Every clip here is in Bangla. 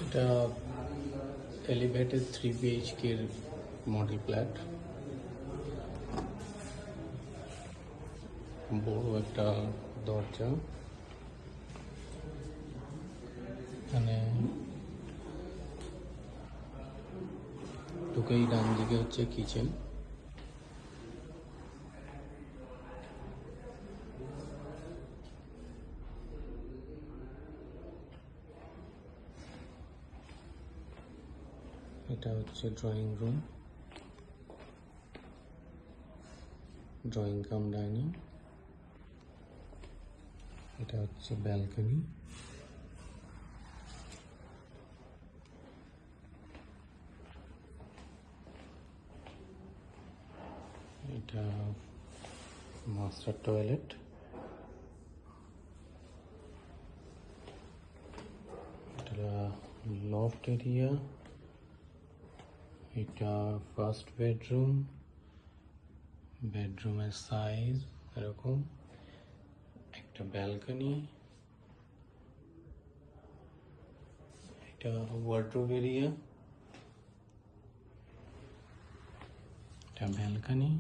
এটা এলিভেটেড 3 BHK এর মডেল ফ্ল্যাট। বড় একটা দরজা, এখানে ঢুকেই ডান দিকে হচ্ছে কিচেন। এটা হচ্ছে drawing room, drawing cum dining. এটা হচ্ছে ব্যালকনি। এটা মাস্টার টয়লেট। এটা লফট এরিয়া। এটা ফার্স্ট বেডরুম। বেডরুমের সাইজ এরকম। একটা ব্যালকনি। এটা ওয়ার্ডরোব এরিয়া। এটা ব্যালকনি।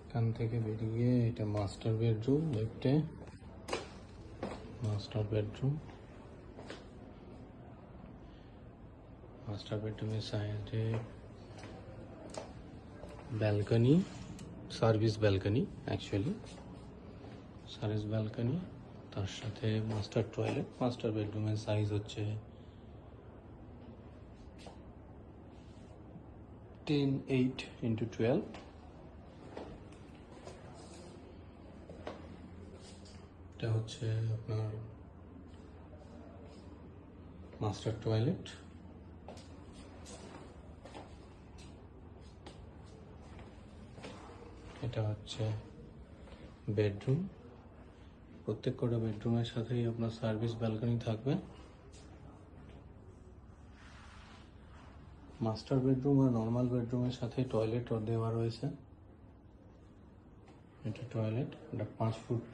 এখান থেকে বেরিয়ে এটা মাস্টার বেডরুম। লেফটে মাস্টার বেডরুম। মাস্টার বেডরুমের সাইডে balcony, service balcony, actually service balcony, তার সাথে মাস্টার টয়লেট। মাস্টার বেডরুমের সাইজ হচ্ছে 10/8x12। এটা হচ্ছে আপনার মাস্টার টয়লেট। এটা হচ্ছে বেডরুম। প্রত্যেক কটা বেডরুমের সাথেই আপনার সার্ভিস ব্যালকনি থাকবে। মাস্টার বেডরুম আর নর্মাল বেডরুমের সাথে টয়লেট দেওয়া রয়েছে। এটা টয়লেট, এটা 5 ফুট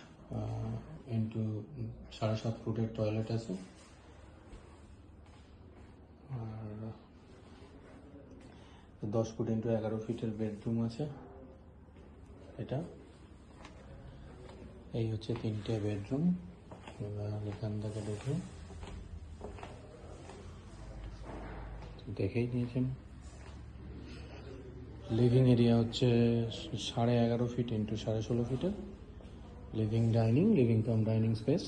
ইন্টু 7.5 ফুটের টয়লেট আছে। আর 10 ফুট ইন্টু 11 ফিটের বেডরুম আছে। এটা এই হচ্ছে 3টে বেডরুম। এবার এখান থেকে দেখেই নিয়েছেন। লিভিং এরিয়া হচ্ছে 11.5 ফিট ইন্টু 16.5 ফিটের। Living dining, living cum dining space.